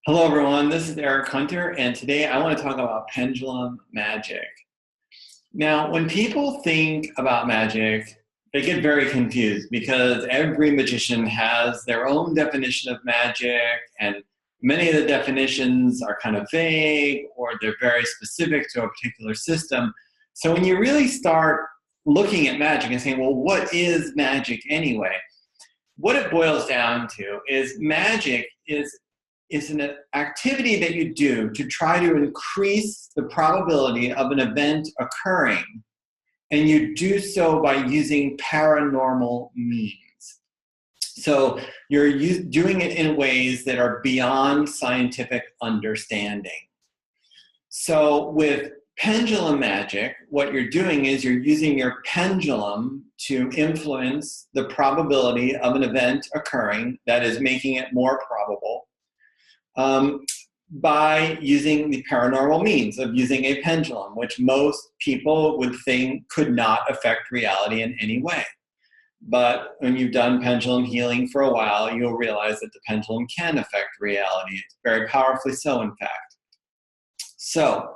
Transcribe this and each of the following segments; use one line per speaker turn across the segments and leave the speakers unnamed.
Hello everyone, this is Erich Hunter, and today I want to talk about pendulum magic. Now, when people think about magic, they get very confused because every magician has their own definition of magic, and many of the definitions are kind of vague or they're very specific to a particular system. So when you really start looking at magic and saying, well, what is magic anyway? What it boils down to is magic is an activity that you do to try to increase the probability of an event occurring, and you do so by using paranormal means. So you're doing it in ways that are beyond scientific understanding. So with pendulum magic, what you're doing is you're using your pendulum to influence the probability of an event occurring, that is making it more probable, by using the paranormal means of using a pendulum, which most people would think could not affect reality in any way. But when you've done pendulum healing for a while, you'll realize that the pendulum can affect reality. It's very powerfully so, in fact. So,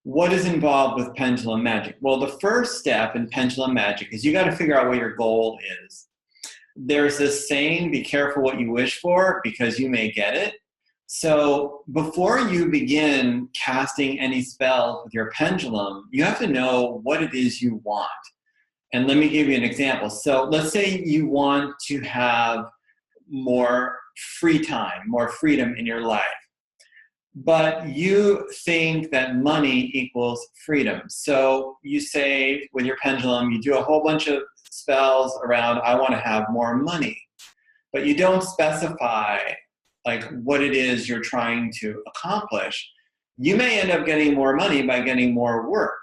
what is involved with pendulum magic? Well, the first step in pendulum magic is you got to figure out what your goal is. There's this saying, be careful what you wish for because you may get it. So before you begin casting any spells with your pendulum, you have to know what it is you want. And let me give you an example. So let's say you want to have more free time, more freedom in your life. But you think that money equals freedom. So you say with your pendulum, you do a whole bunch of spells around, I want to have more money. But you don't specify like what it is you're trying to accomplish. You may end up getting more money by getting more work.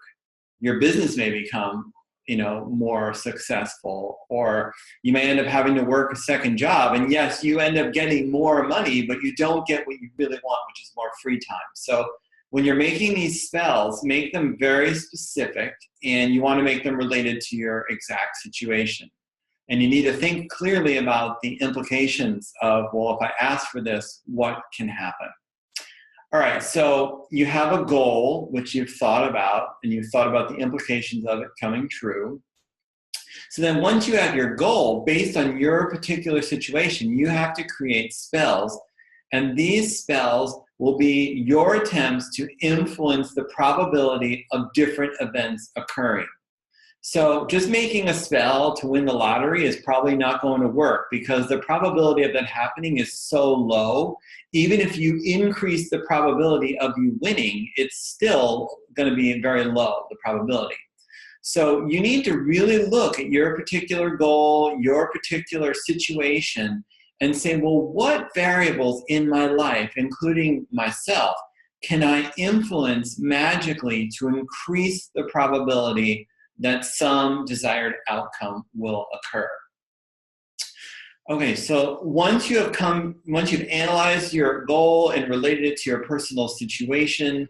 Your business may become, more successful, or you may end up having to work a second job. And yes, you end up getting more money, but you don't get what you really want, which is more free time. So when you're making these spells, make them very specific, and you want to make them related to your exact situation. And you need to think clearly about the implications of, well, if I ask for this, what can happen? All right, so you have a goal, which you've thought about, and you've thought about the implications of it coming true. So then once you have your goal, based on your particular situation, you have to create spells. And these spells will be your attempts to influence the probability of different events occurring. So just making a spell to win the lottery is probably not going to work because the probability of that happening is so low. Even if you increase the probability of you winning, it's still going to be very low, the probability. So you need to really look at your particular goal, your particular situation, and say, well, what variables in my life, including myself, can I influence magically to increase the probability that some desired outcome will occur? Okay, so once you've analyzed your goal and related it to your personal situation,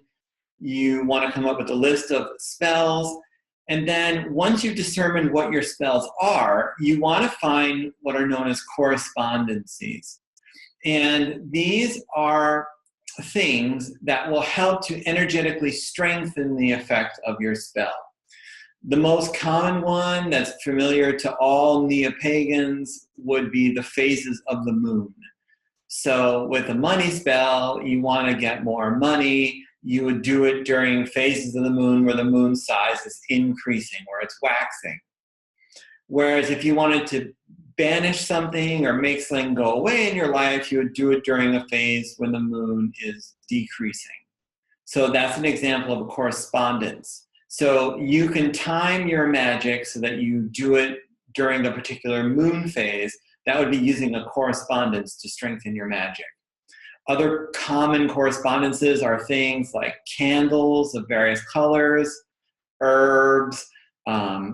you want to come up with a list of spells. And then once you've determined what your spells are, you want to find what are known as correspondences. And these are things that will help to energetically strengthen the effect of your spell. The most common one that's familiar to all neo-pagans would be the phases of the moon. So with a money spell, you want to get more money. You would do it during phases of the moon where the moon size is increasing, where it's waxing. Whereas if you wanted to banish something or make something go away in your life, you would do it during a phase when the moon is decreasing. So that's an example of a correspondence. So you can time your magic so that you do it during a particular moon phase. That would be using a correspondence to strengthen your magic. Other common correspondences are things like candles of various colors, herbs,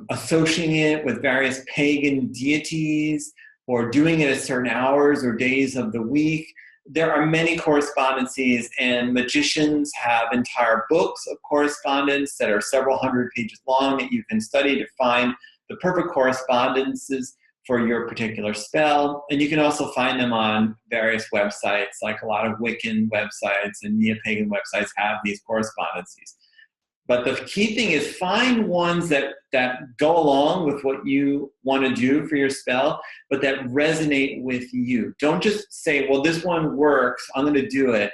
associating it with various pagan deities, or doing it at certain hours or days of the week. There are many correspondences, and magicians have entire books of correspondence that are several hundred pages long that you can study to find the perfect correspondences for your particular spell. And you can also find them on various websites, like a lot of Wiccan websites and neo-pagan websites have these correspondences. But the key thing is find ones that go along with what you want to do for your spell, but that resonate with you. Don't just say, well, this one works, I'm going to do it.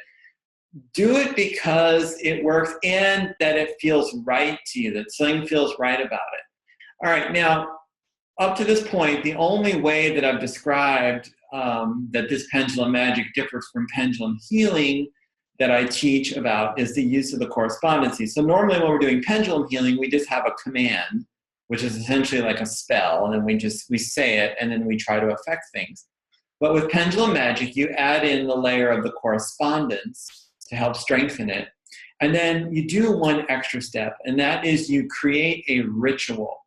Do it because it works and that it feels right to you, that something feels right about it. All right, now, up to this point, the only way that I've described that this pendulum magic differs from pendulum healing that I teach about is the use of the correspondences. So normally when we're doing pendulum healing, we just have a command, which is essentially like a spell, and then we say it, and then we try to affect things. But with pendulum magic, you add in the layer of the correspondence to help strengthen it. And then you do one extra step, and that is you create a ritual.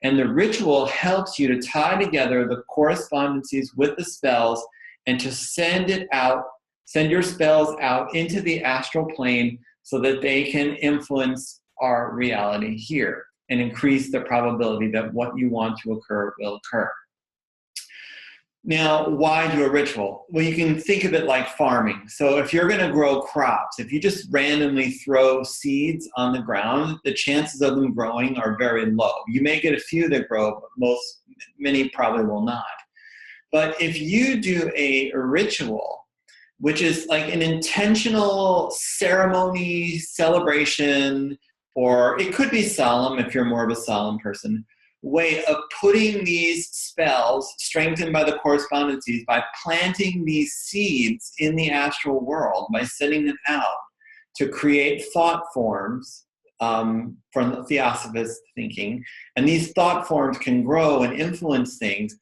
And the ritual helps you to tie together the correspondences with the spells and to send your spells out into the astral plane so that they can influence our reality here and increase the probability that what you want to occur will occur. Now, why do a ritual? Well, you can think of it like farming. So if you're going to grow crops, if you just randomly throw seeds on the ground, the chances of them growing are very low. You may get a few that grow, but many probably will not. But if you do a ritual, which is like an intentional ceremony, celebration, or it could be solemn if you're more of a solemn person, way of putting these spells strengthened by the correspondences by planting these seeds in the astral world, by sending them out to create thought forms from the theosophist thinking. And these thought forms can grow and influence things.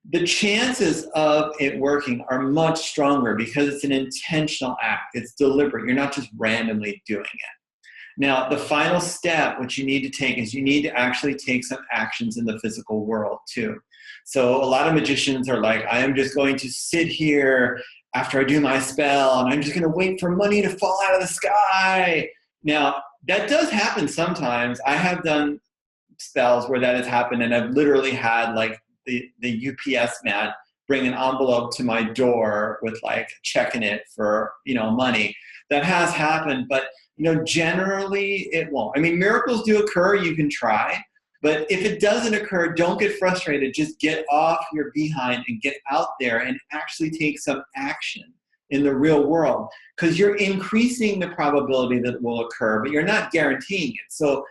The chances of it working are much stronger because it's an intentional act. It's deliberate. You're not just randomly doing it. Now, the final step, which you need to take, is you need to actually take some actions in the physical world too. So a lot of magicians are like, I am just going to sit here after I do my spell, and I'm just going to wait for money to fall out of the sky. Now, that does happen sometimes. I have done spells where that has happened, and I've literally had like the UPS man bring an envelope to my door with like checking it for, money. That has happened, but generally it won't. I mean, miracles do occur, you can try, but if it doesn't occur, don't get frustrated. Just get off your behind and get out there and actually take some action in the real world, because you're increasing the probability that it will occur, but you're not guaranteeing it. So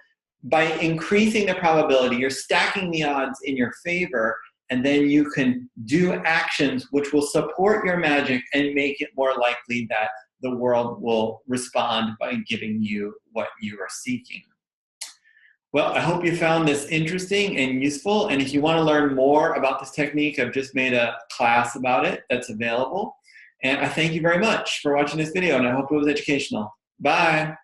by increasing the probability, you're stacking the odds in your favor, and then you can do actions which will support your magic and make it more likely that the world will respond by giving you what you are seeking. Well, I hope you found this interesting and useful. And if you want to learn more about this technique, I've just made a class about it that's available. And I thank you very much for watching this video, and I hope it was educational. Bye.